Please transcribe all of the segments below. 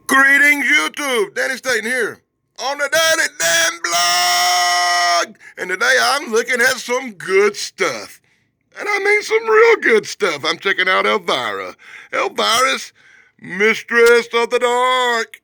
Greetings, YouTube. Danny Staten here on the Daily Dan Blog. And today I'm looking at some good stuff. And I mean some real good stuff. I'm checking out Elvira. Elvira's Mistress of the Dark.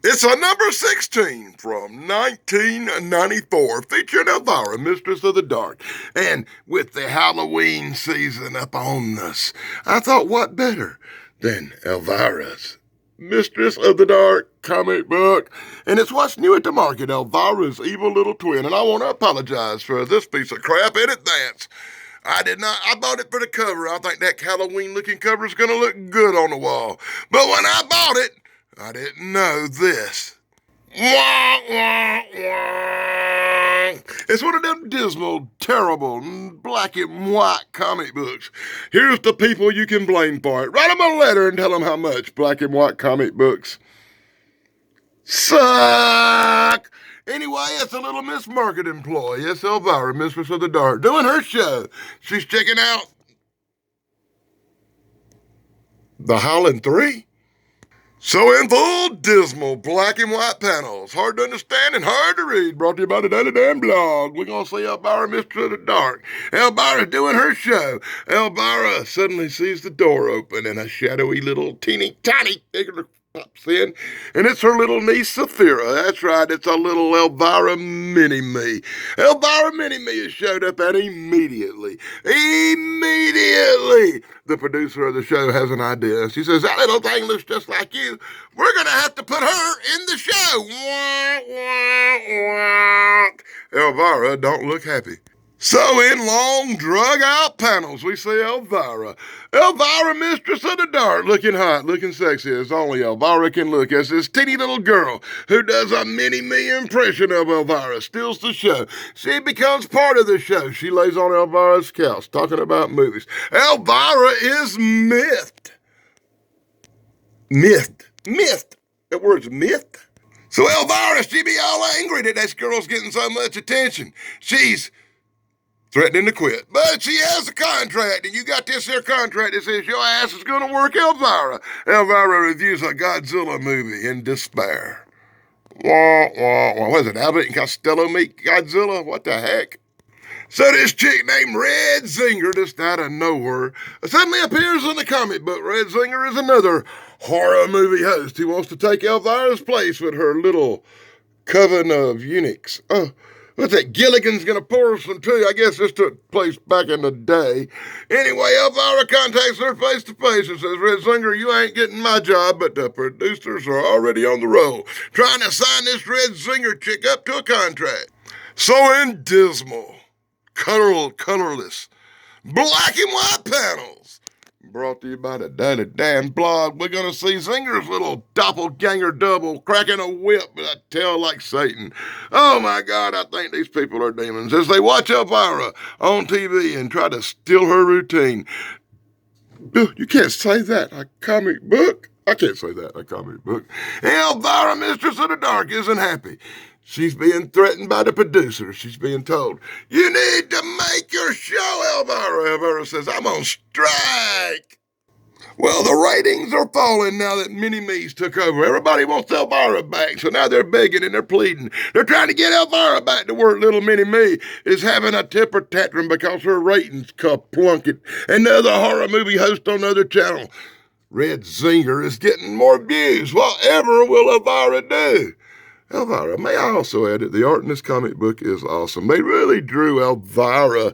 It's a number 16 from 1994, featuring Elvira, Mistress of the Dark. And with the Halloween season upon us, I thought what better than Elvira's Mistress of the Dark comic book. And it's what's new at the market, Elvira's evil little twin. And I want to apologize for this piece of crap in advance. I bought it for the cover. I think that Halloween looking cover is going to look good on the wall. But when I bought it, I didn't know this. Wah, wah, wah. It's one of them dismal, terrible, black and white comic books. Here's the people you can blame for it. Write them a letter and tell them how much black and white comic books suck. Anyway, it's a little Miss Market employee. It's Elvira, Mistress of the Dark, doing her show. She's checking out The Howling 3. So in full dismal black and white panels, hard to understand and hard to read, brought to you by the Daily Dan Blog. We're going to see Elvira, Mistress of the Dark. Elvira's doing her show. Elvira suddenly sees the door open and a shadowy little teeny tiny figure pops in, and it's her little niece Elvira. That's right, it's a little Elvira mini-me. Elvira mini-me has showed up, and immediately, the producer of the show has an idea. She says, that little thing looks just like you. We're going to have to put her in the show. Elvira don't look happy. So in long, drug-out panels, we see Elvira. Elvira, Mistress of the Dark, looking hot, looking sexy as only Elvira can look, as this teeny little girl who does a mini-me impression of Elvira steals the show. She becomes part of the show. She lays on Elvira's couch talking about movies. Elvira is mythed. Mythed. That word's mythed. So Elvira, she be all angry that this girl's getting so much attention. She's threatening to quit. But she has a contract, and you got this here contract that says your ass is going to work Elvira. Elvira reviews a Godzilla movie in despair. Wah, wah, wah. What is it, Abbott and Costello meet Godzilla? What the heck? So this chick named Red Zinger, just out of nowhere, suddenly appears in the comic book. Red Zinger is another horror movie host who wants to take Elvira's place with her little coven of eunuchs. What's that? Gilligan's gonna pour some tea. I guess this took place back in the day. Anyway, Elvira contacts her face to face and says, Red Zinger, you ain't getting my job, but the producers are already on the roll, trying to sign this Red Zinger chick up to a contract. So in dismal, colorless, black and white panels, brought to you by the Daily Dan Blog, we're going to see Zinger's little doppelganger double cracking a whip with a tail like Satan. Oh my God, I think these people are demons as they watch Elvira on TV and try to steal her routine. You can't say that, a comic book. I can't say that, a comic book. Elvira, Mistress of the Dark, isn't happy. She's being threatened by the producer. She's being told, you need to make your show, Elvira. Elvira says, I'm on strike. Well, the ratings are falling now that Mini-Me's took over. Everybody wants Elvira back, so now they're begging and they're pleading. They're trying to get Elvira back to work. Little Mini-Me is having a temper tantrum because her ratings plunket. And the other horror movie host on the other channel, Red Zinger, is getting more views. Whatever will Elvira do? Elvira, may I also add that the art in this comic book is awesome. They really drew Elvira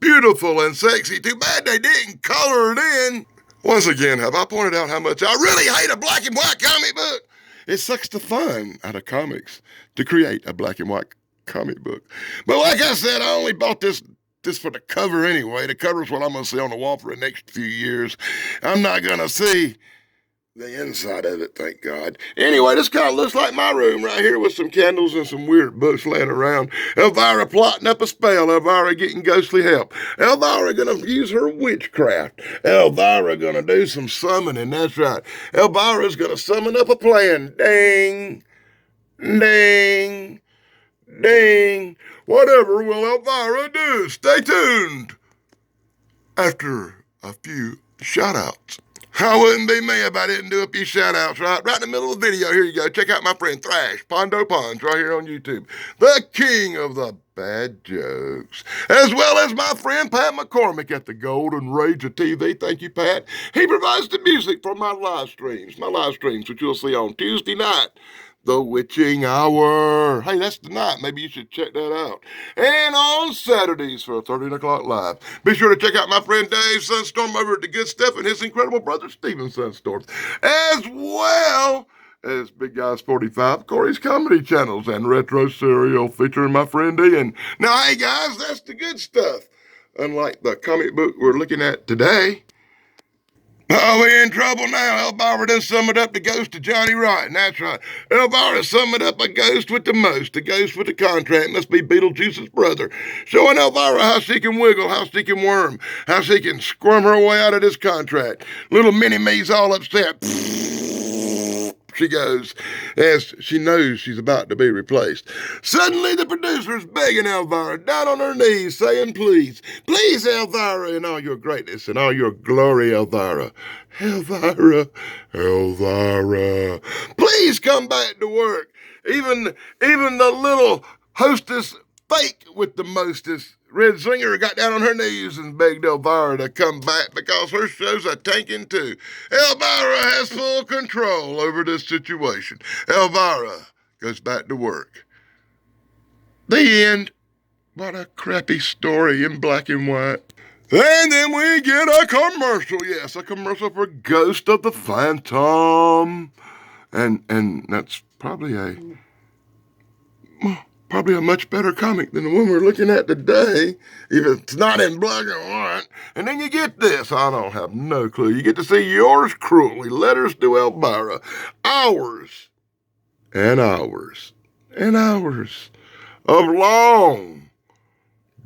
beautiful and sexy. Too bad they didn't color it in. Once again, have I pointed out how much I really hate a black and white comic book? It sucks the fun out of comics to create a black and white comic book. But like I said, I only bought this for the cover anyway. The cover's what I'm going to see on the wall for the next few years. I'm not going to see the inside of it, thank God. Anyway, this kind of looks like my room right here with some candles and some weird books laying around. Elvira plotting up a spell. Elvira getting ghostly help. Elvira gonna use her witchcraft. Elvira gonna do some summoning, that's right. Elvira's gonna summon up a plan. Ding, ding, ding. Whatever will Elvira do? Stay tuned after a few shout-outs. I wouldn't be me if I didn't do a few shout-outs, right? Right in the middle of the video, here you go. Check out my friend Thrash, Pondo Ponds, right here on YouTube. The king of the bad jokes. As well as my friend Pat McCormick at the Golden Rage of TV. Thank you, Pat. He provides the music for my live streams, which you'll see on Tuesday night. The Witching Hour. Hey, that's the night. Maybe you should check that out. And on Saturdays for 13 o'clock live. Be sure to check out my friend Dave Sunstorm over at The Good Stuff and his incredible brother Steven Sunstorm. As well as Big Guys 45, Corey's comedy channels, and Retro Serial featuring my friend Ian. Now, hey guys, that's the good stuff. Unlike the comic book we're looking at today. Oh, we're in trouble now. Elvira done summed up the ghost of Johnny Rotten. That's right. Elvira summed up a ghost with the most. The ghost with the contract must be Beetlejuice's brother. Showing Elvira how she can wiggle, how she can worm, how she can squirm her way out of this contract. Little mini-me's all upset. She goes, as she knows she's about to be replaced. Suddenly the producer's begging Elvira down on her knees, saying, please, please, Elvira, in all your greatness and all your glory, Elvira. Elvira, Elvira, please come back to work. Even the little hostess fake with the mostest, Red Zinger, got down on her knees and begged Elvira to come back because her show's a tanking too. Elvira has full control over this situation. Elvira goes back to work. The end. What a crappy story in black and white. And then we get a commercial. Yes, a commercial for Ghost of the Phantom. And that's probably a much better comic than the one we're looking at today, if it's not in black and white. And then you get this. I don't have no clue. You get to see Yours Cruelly, Letters to Elvira. Hours and hours and hours of long,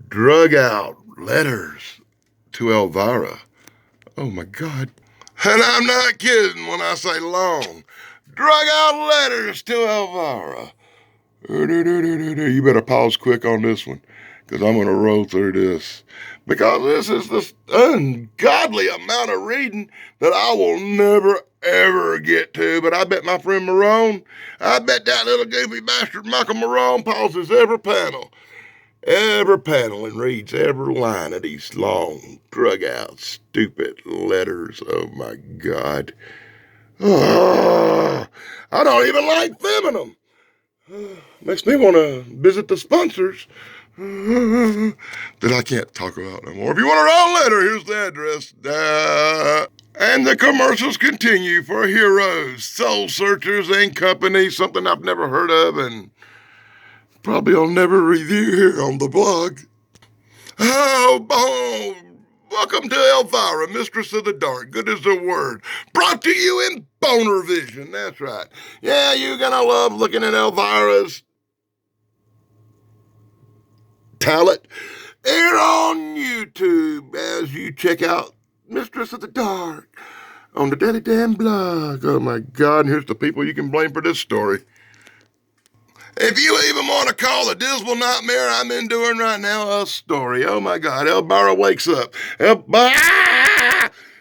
drug-out letters to Elvira. Oh, my God. And I'm not kidding when I say long, drug-out letters to Elvira. You better pause quick on this one, because I'm going to roll through this. Because this is this ungodly amount of reading that I will never, ever get to. But I bet my friend Marone, I bet that little goofy bastard Michael Marone pauses every panel, and reads every line of these long, drug-out, stupid letters. Oh, my God. Oh, I don't even like filming them. Makes me want to visit the sponsors that I can't talk about no more. If you want to write a letter, here's the address. And the commercials continue for Heroes, Soul Searchers, and Company, something I've never heard of and probably I'll never review here on the blog. Oh, welcome to Elvira, Mistress of the Dark. Good as the word. Brought to you in Boner Vision. That's right. Yeah, you're going to love looking at Elvira's talent here on YouTube as you check out Mistress of the Dark on the Daddy Dan blog. Oh, my God. And here's the people you can blame for this story. If you even want to call the dismal nightmare I'm enduring right now a story. Oh, my God. Elvira wakes up.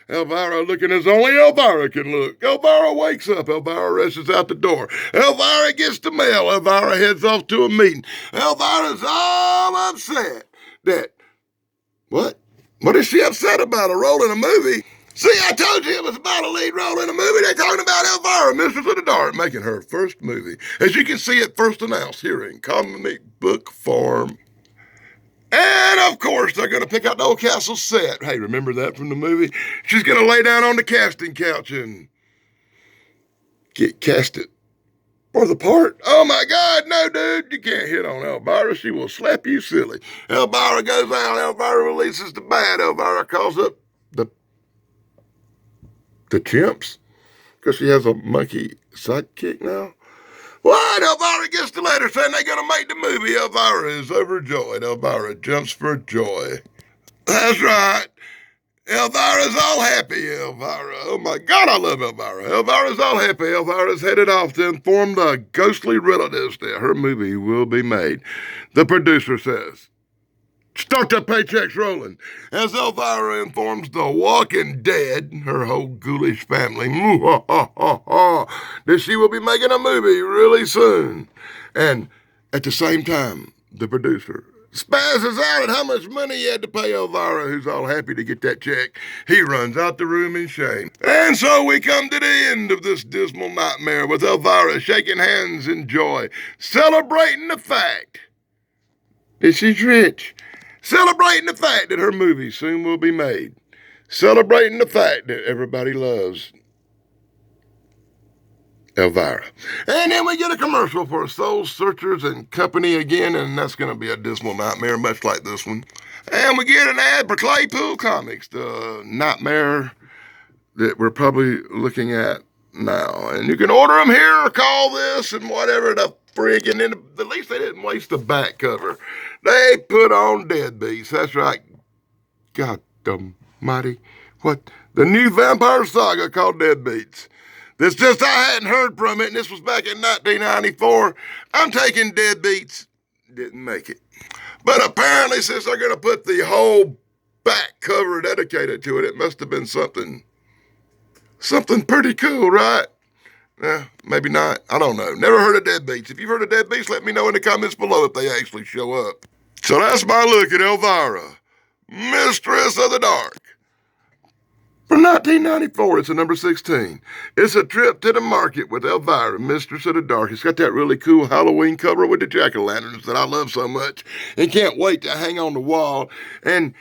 Elvira looking as only Elvira can look. Elvira wakes up. Elvira rushes out the door. Elvira gets the mail. Elvira heads off to a meeting. Elvira's all upset that, what? What is she upset about? A role in a movie? See, I told you it was about a lead role in a movie. They're talking about Elvira, Mistress of the Dark, making her first movie. As you can see it first announced here in comic book form. And, of course, they're going to pick out the old castle set. Hey, remember that from the movie? She's going to lay down on the casting couch and get casted for the part. Oh, my God, no, dude. You can't hit on Elvira. She will slap you silly. Elvira goes out. Elvira releases the bat. Elvira calls up the chimps, because she has a monkey sidekick now. What? Elvira gets the letter saying they're going to make the movie. Elvira is overjoyed. Elvira jumps for joy. That's right. Elvira's all happy, Elvira. Oh, my God, I love Elvira. Elvira's all happy. Elvira's headed off to inform the ghostly relatives that her movie will be made. The producer says, Start the paychecks rolling. As Elvira informs the Walking Dead, her whole ghoulish family, that she will be making a movie really soon. And at the same time, the producer spazzes out at how much money he had to pay Elvira, who's all happy to get that check. He runs out the room in shame. And so we come to the end of this dismal nightmare with Elvira shaking hands in joy, celebrating the fact that she's rich. Celebrating the fact that her movie soon will be made. Celebrating the fact that everybody loves Elvira. And then we get a commercial for Soul Searchers and Company again, and that's going to be a dismal nightmare, much like this one. And we get an ad for Claypool Comics, the nightmare that we're probably looking at now. And you can order them here or call this and whatever the frig. And then at least they didn't waste the back cover. They put on Deadbeats. That's right. God almighty. What? The new vampire saga called Deadbeats. This just, I hadn't heard from it, and this was back in 1994. I'm taking Deadbeats. Didn't make it. But apparently, since they're going to put the whole back cover dedicated to it, it must have been something pretty cool, right? Maybe not. I don't know. Never heard of Deadbeats. If you've heard of Deadbeats, let me know in the comments below if they actually show up. So that's my look at Elvira, Mistress of the Dark. From 1994, it's a number 16. It's a trip to the market with Elvira, Mistress of the Dark. It's got that really cool Halloween cover with the jack-o'-lanterns that I love so much and can't wait to hang on the wall. And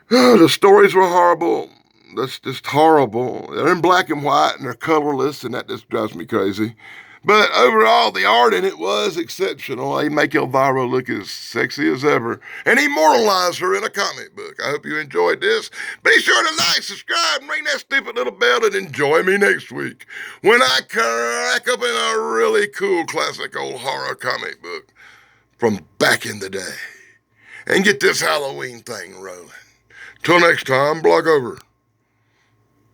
the stories were horrible. That's just horrible. They're in black and white and they're colorless, and that just drives me crazy. But overall, the art in it was exceptional. They make Elvira look as sexy as ever and immortalize her in a comic book. I hope you enjoyed this. Be sure to like, subscribe, and ring that stupid little bell, and enjoy me next week when I crack up in a really cool classic old horror comic book from back in the day and get this Halloween thing rolling. Till next time, blog over.